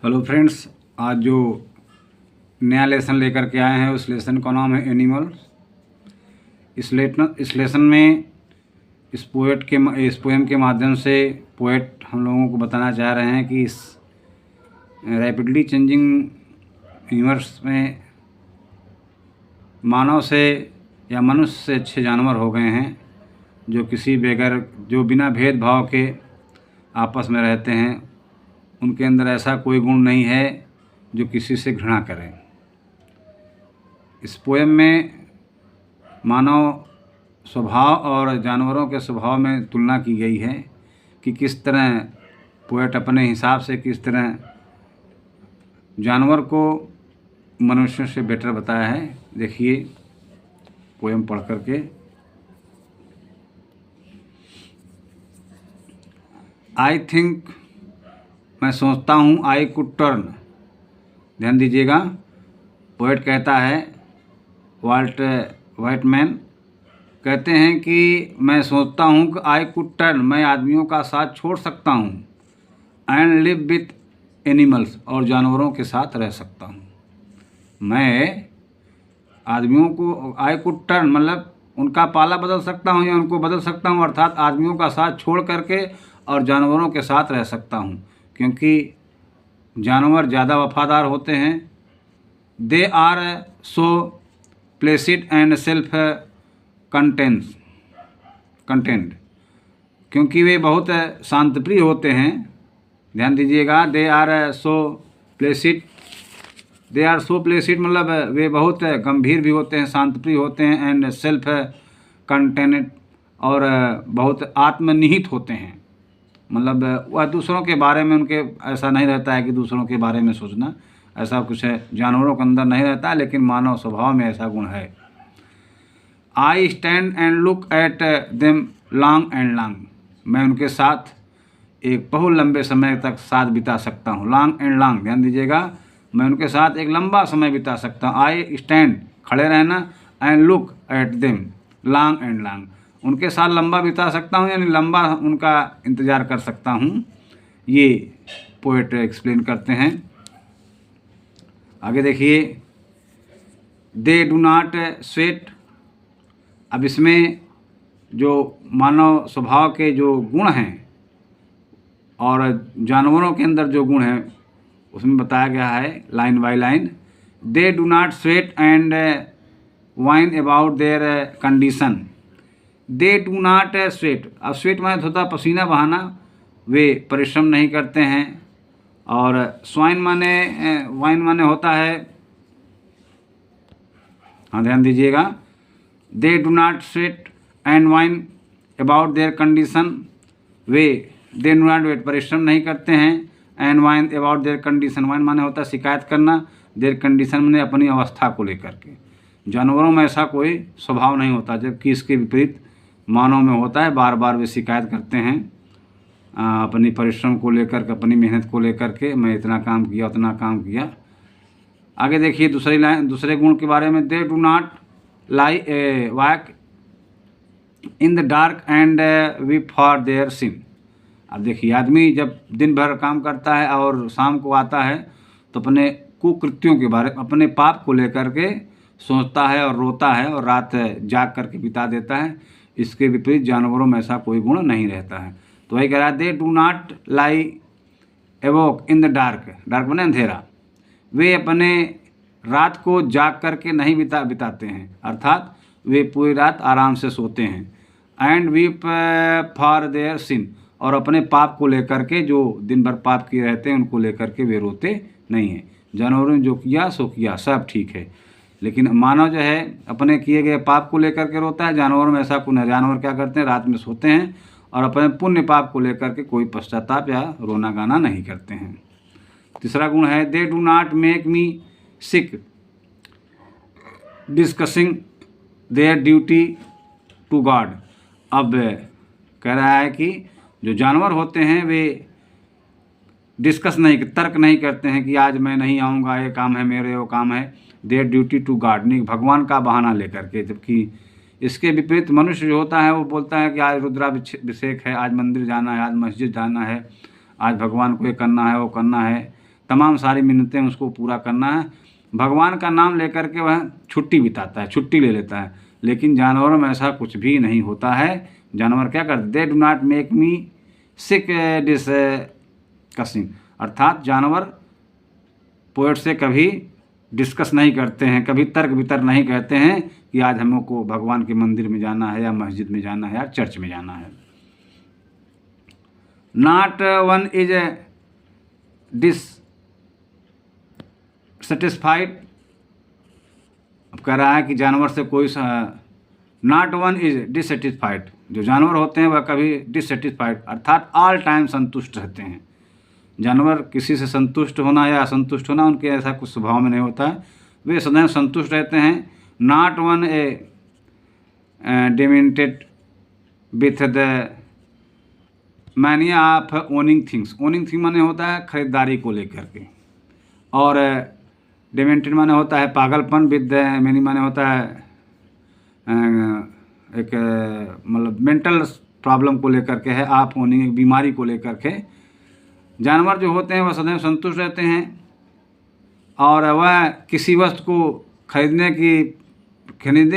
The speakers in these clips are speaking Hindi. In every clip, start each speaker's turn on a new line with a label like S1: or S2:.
S1: हेलो फ्रेंड्स, आज जो नया लेसन लेकर के आए हैं उस लेसन का नाम है एनिमल। इस लेसन में इस पोएम के माध्यम से पोएट हम लोगों को बताना चाह रहे हैं कि इस रैपिडली चेंजिंग यूनिवर्स में मानव से या मनुष्य से अच्छे जानवर हो गए हैं जो बिना भेदभाव के आपस में रहते हैं। उनके अंदर ऐसा कोई गुण नहीं है जो किसी से घृणा करे। इस पोएम में मानव स्वभाव और जानवरों के स्वभाव में तुलना की गई है कि किस तरह पोएट अपने हिसाब से किस तरह जानवर को मनुष्यों से बेटर बताया है। देखिए पोएम पढ़ करके। आई थिंक, मैं सोचता हूँ, आई कुड टर्न। ध्यान दीजिएगा, पोएट कहता है, वाल्ट व्हाइटमैन कहते हैं कि मैं सोचता हूँ कि आई कुड टर्न, मैं आदमियों का साथ छोड़ सकता हूँ, एंड लिव विथ एनिमल्स, और जानवरों के साथ रह सकता हूँ। मैं आदमियों को आई कुड टर्न मतलब उनका पाला बदल सकता हूँ या उनको बदल सकता हूँ, अर्थात आदमियों का साथ छोड़ करके और जानवरों के साथ रह सकता हूँ, क्योंकि जानवर ज़्यादा वफादार होते हैं। They are so placid and self content, क्योंकि वे बहुत शांतप्रिय होते हैं। ध्यान दीजिएगा, दे आर सो प्लेसिड मतलब वे बहुत गंभीर भी होते हैं, शांतप्रिय होते हैं, एंड सेल्फ कंटेंट और बहुत आत्मनिहित होते हैं। मतलब वह दूसरों के बारे में उनके ऐसा नहीं रहता है कि दूसरों के बारे में सोचना, ऐसा कुछ है जानवरों के अंदर नहीं रहता है, लेकिन मानव स्वभाव में ऐसा गुण है। I stand and look at them long and long, मैं उनके साथ एक बहुत लंबे समय तक साथ बिता सकता हूँ। लॉन्ग एंड लॉन्ग, ध्यान दीजिएगा, मैं उनके साथ एक लंबा समय बिता सकता हूँ। आई स्टैंड, खड़े रहना, and look at them, long and long, उनके साथ लंबा बिता सकता हूँ, यानी लंबा उनका इंतज़ार कर सकता हूँ। ये पोएट एक्सप्लेन करते हैं। आगे देखिए, दे डू नॉट स्वेट। अब इसमें जो मानव स्वभाव के जो गुण हैं और जानवरों के अंदर जो गुण हैं उसमें बताया गया है line by line. They do not sweat and whine about their condition. They do not sweat, अब स्वेट माने होता पसीना बहाना, वे परिश्रम नहीं करते हैं। और स्वाइन माने वाइन माने होता है, हाँ ध्यान दीजिएगा, they do not sweat and whine about their condition, वे दे डू नॉट वेट परिश्रम नहीं करते हैं, and whine about their condition, whine माने होता है शिकायत करना, देयर कंडीशन माने अपनी अवस्था को लेकर के। जानवरों में ऐसा कोई स्वभाव नहीं होता, जबकि इसके विपरीत मानव में होता है। बार बार वे शिकायत करते हैं अपनी परिश्रम को लेकर के, अपनी मेहनत को लेकर के, मैं इतना काम किया उतना काम किया। आगे देखिए दूसरे गुण के बारे में। They do not lie awake in the dark and weep for their sin. अब देखिए, आदमी जब दिन भर काम करता है और शाम को आता है तो अपने कुकृत्यों के बारे, अपने पाप को लेकर के सोचता है और रोता है और रात जाग करके बिता देता है। इसके विपरीत जानवरों में ऐसा कोई गुण नहीं रहता है। तो वही कह रहा है, they do not lie evoke in the dark, dark बने अंधेरा, वे अपने रात को जाग करके नहीं बिताते हैं, अर्थात वे पूरी रात आराम से सोते हैं। And weep for their sin, और अपने पाप को लेकर के, जो दिन भर पाप किए रहते हैं उनको लेकर के वे रोते नहीं हैं। जानवरों ने जो किया सो किया, सब ठीक है, लेकिन मानव जो है अपने किए गए पाप को लेकर के रोता है। जानवरों में ऐसा कुछ नहीं। जानवर क्या करते हैं, रात में सोते हैं और अपने पुण्य पाप को लेकर के कोई पश्चाताप या रोना गाना नहीं करते हैं। तीसरा गुण है, they do not make me sick discussing their duty to God. अब कह रहा है कि जो जानवर होते हैं वे तर्क नहीं करते हैं कि आज मैं नहीं आऊँगा, ये काम है मेरे, वो काम है। देयर ड्यूटी टू गॉड, नहीं भगवान का बहाना लेकर के। जबकि इसके विपरीत मनुष्य जो होता है वो बोलता है कि आज रुद्राभिषेक है, आज मंदिर जाना है, आज मस्जिद जाना है, आज भगवान को ये करना है वो करना है। तमाम सारी मिन्नतें उसको पूरा करना है। भगवान का नाम लेकर के वह छुट्टी बिताता है, छुट्टी ले लेता है। लेकिन जानवरों में ऐसा कुछ भी नहीं होता है। जानवर क्या करते, दे do not make me sick discussing, अर्थात जानवर पोएट से कभी डिस्कस नहीं करते हैं, कभी तर्क वितर्क नहीं कहते हैं कि आज हमको भगवान के मंदिर में जाना है या मस्जिद में जाना है या चर्च में जाना है। नॉट वन इज डिससेटिस्फाइड, अब कह रहा है कि जानवर से कोई नॉट वन इज डिससेटिस्फाइड, जो जानवर होते हैं वह कभी डिससेटिस्फाइड अर्थात ऑल टाइम संतुष्ट रहते हैं। जानवर किसी से संतुष्ट होना या असंतुष्ट होना उनके ऐसा कुछ स्वभाव में नहीं होता है, वे सदैव संतुष्ट रहते हैं। Not one A demented with the mania of owning things, owning thing माने होता है खरीदारी को लेकर के, और डिमेंटेड माने होता है पागलपन, विद मैनी माने होता है एक मतलब मेंटल प्रॉब्लम को लेकर के है, आप ओनिंग एक बीमारी को लेकर के। जानवर जो होते हैं वह सदैव संतुष्ट रहते हैं और वह किसी वस्तु को खरीदने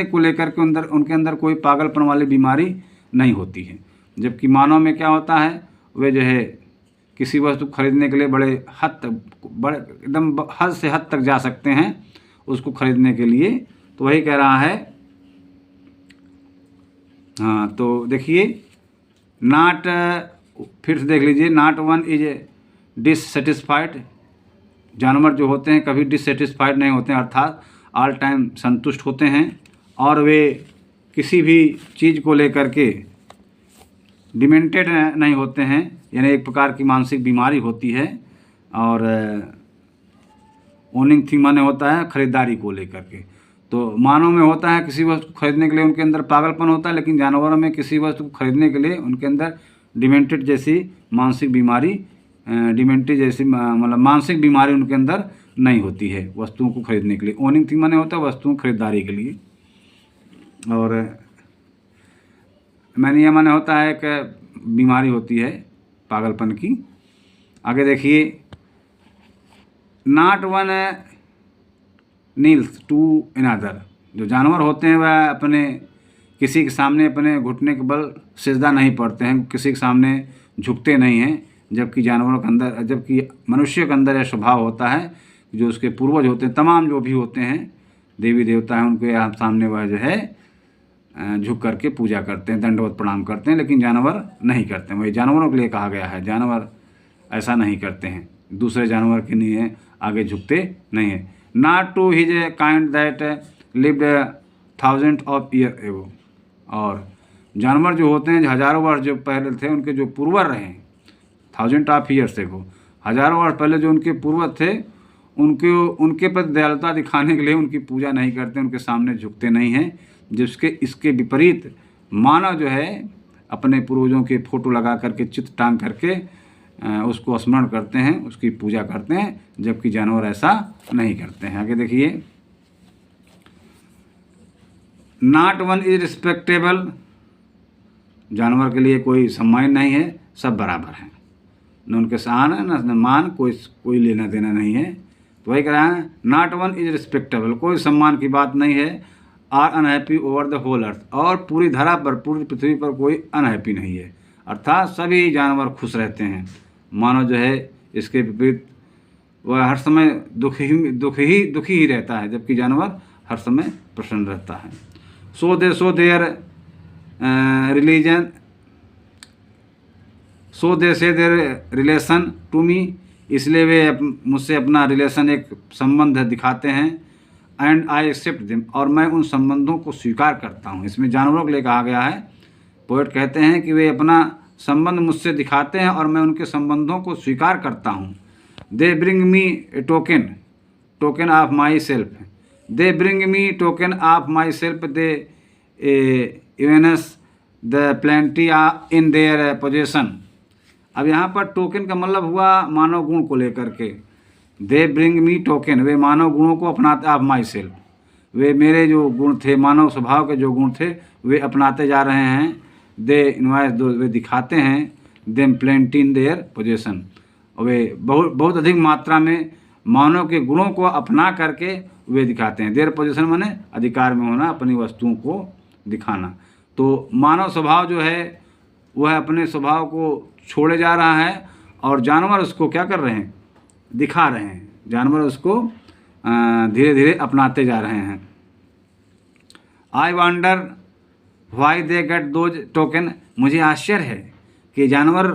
S1: को लेकर के उनके अंदर कोई पागलपन वाली बीमारी नहीं होती है। जबकि मानव में क्या होता है, वे जो है किसी वस्तु खरीदने के लिए बड़े एकदम हद से हद तक जा सकते हैं उसको खरीदने के लिए। तो वही कह रहा है, हाँ तो देखिए नॉट, फिर से देख लीजिए, नॉट वन इज डिससेटिस्फाइड, जानवर जो होते हैं कभी डिससेटिस्फाइड नहीं होते हैं अर्थात ऑल टाइम संतुष्ट होते हैं और वे किसी भी चीज़ को लेकर के डिमेंटेड नहीं होते हैं, यानी एक प्रकार की मानसिक बीमारी होती है। और ओनिंग थिंग माने होता है खरीदारी को लेकर के। तो मानव में होता है किसी वस्तु को खरीदने के लिए उनके अंदर पागलपन होता है, लेकिन जानवरों में किसी वस्तु को खरीदने के लिए उनके अंदर डिमेंटेड जैसी मानसिक बीमारी, डिमेंटेड जैसी मतलब मानसिक बीमारी उनके अंदर नहीं होती है वस्तुओं को खरीदने के लिए। ओनिंग थिंग माने होता है वस्तुओं की खरीदारी के लिए, और मैनिया माने होता है एक बीमारी होती है पागलपन की। आगे देखिए, not one kneels to another, जो जानवर होते हैं वह अपने किसी के सामने अपने घुटने के बल सिजदा नहीं पड़ते हैं, किसी के सामने झुकते नहीं हैं। जबकि जानवरों के अंदर, जबकि मनुष्य के अंदर यह स्वभाव होता है, जो उसके पूर्वज होते हैं, तमाम जो भी होते हैं देवी देवता हैं, उनके सामने वह जो है झुक करके पूजा करते हैं, दंडवत प्रणाम करते हैं। लेकिन जानवर नहीं करते हैं, वही जानवरों के लिए कहा गया है, जानवर ऐसा नहीं करते हैं, दूसरे जानवर के लिए आगे झुकते नहीं हैं। Not to his kind that lived 1000 of year ago, और जानवर जो होते हैं जो हज़ारों वर्ष जो पहले थे, उनके जो पूर्वज रहे 1000 ऑफ ईयर्स एगो, हज़ारों वर्ष पहले जो उनके पूर्वज थे, उनके प्रति दयालुता दिखाने के लिए उनकी पूजा नहीं करते, उनके सामने झुकते नहीं हैं। जिसके इसके विपरीत मानव जो है अपने पूर्वजों के फोटो लगा करके, चित्र टांग करके उसको स्मरण करते हैं, उसकी पूजा करते हैं, जबकि जानवर ऐसा नहीं करते हैं। आगे देखिए, नॉट वन इज रिस्पेक्टेबल, जानवर के लिए कोई सम्मान नहीं है, सब बराबर हैं, न उनके शान है न मान, कोई लेना देना नहीं है। तो वही कह रहा है, नॉट वन इज रिस्पेक्टेबल, कोई सम्मान की बात नहीं है। Are unhappy over the whole earth, और पूरी धरा पर, पूरी पृथ्वी पर कोई अनहैप्पी नहीं है, अर्थात सभी जानवर खुश रहते हैं। मानव जो है इसके विपरीत वह हर समय दुखी ही रहता है, जबकि जानवर हर समय प्रसन्न रहता है। सो देयर रिलीजन, सो दे से देयर रिलेशन टू मी, इसलिए वे मुझसे अपना रिलेशन एक संबंध दिखाते हैं। एंड आई एक्सेप्ट देम, और मैं उन संबंधों को स्वीकार करता हूँ। इसमें जानवरों के लिए कहा गया है। पोएट कहते हैं कि वे अपना संबंध मुझसे दिखाते हैं और मैं उनके संबंधों को स्वीकार करता हूँ। They bring me a token of myself, they bring me token of myself, they evince the plenty in their possession. अब यहाँ पर टोकन का मतलब हुआ मानव गुण को लेकर के। दे ब्रिंग मी टोकन, वे मानव गुणों को अपनाते, ऑफ माई सेल्फ, वे मेरे जो गुण थे, मानव स्वभाव के जो गुण थे, वे अपनाते जा रहे हैं। दे इनवाइस दो, वे दिखाते हैं। Them plenty in their possession, वे बहुत बहुत अधिक मात्रा में मानव के गुणों को अपना करके वे दिखाते हैं। देयर पोजीशन माने अधिकार में होना, अपनी वस्तुओं को दिखाना। तो मानव स्वभाव जो है वह अपने स्वभाव को छोड़े जा रहा है और जानवर उसको क्या कर रहे हैं, दिखा रहे हैं। जानवर उसको धीरे धीरे अपनाते जा रहे हैं। I wonder why they get those token, मुझे आश्चर्य है कि जानवर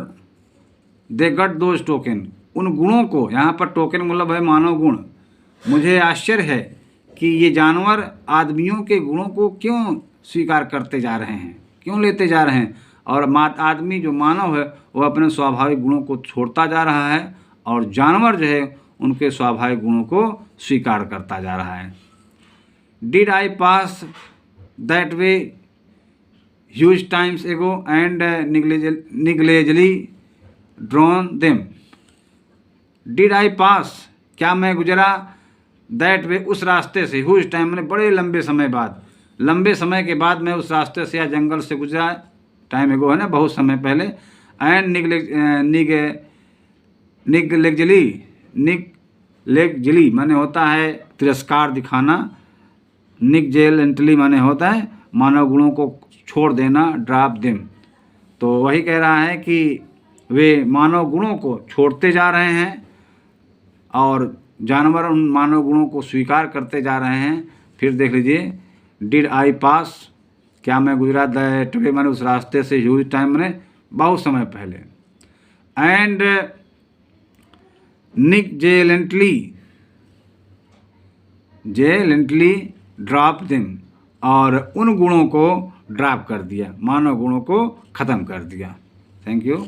S1: दे गेट दोज टोकन, उन गुणों को, यहाँ पर टोकन मतलब है मानव गुण, मुझे आश्चर्य है कि ये जानवर आदमियों के गुणों को क्यों स्वीकार करते जा रहे हैं, क्यों लेते जा रहे हैं। और आदमी जो मानव है वह अपने स्वाभाविक गुणों को छोड़ता जा रहा है और जानवर जो है उनके स्वाभाविक गुणों को स्वीकार करता जा रहा है। Did I pass that way huge times ago and negligently drawn them. Did I pass, क्या मैं गुजरा, दैट वे, उस रास्ते से, ह्यूज टाइम मैंने बड़े लंबे समय बाद, लंबे समय के बाद मैं उस रास्ते से या जंगल से गुजरा, टाइम एगो है ना, बहुत समय पहले। एंड निग्लेजली माने होता है तिरस्कार दिखाना, निग्लेजेंटली माने होता है मानव गुणों को छोड़ देना, ड्रॉप देम। तो वही कह रहा है कि वे मानव गुणों को छोड़ते जा रहे हैं और जानवर उन मानव गुणों को स्वीकार करते जा रहे हैं। फिर देख लीजिए, डिड आई पास, क्या मैं गुजरा, दैट वे मैंने उस रास्ते से, ह्यूज टाइम मैंने बहुत समय पहले। एंड जेलेंटली ड्रॉप देम, और उन गुणों को ड्रॉप कर दिया, मानव गुणों को ख़त्म कर दिया। Thank you.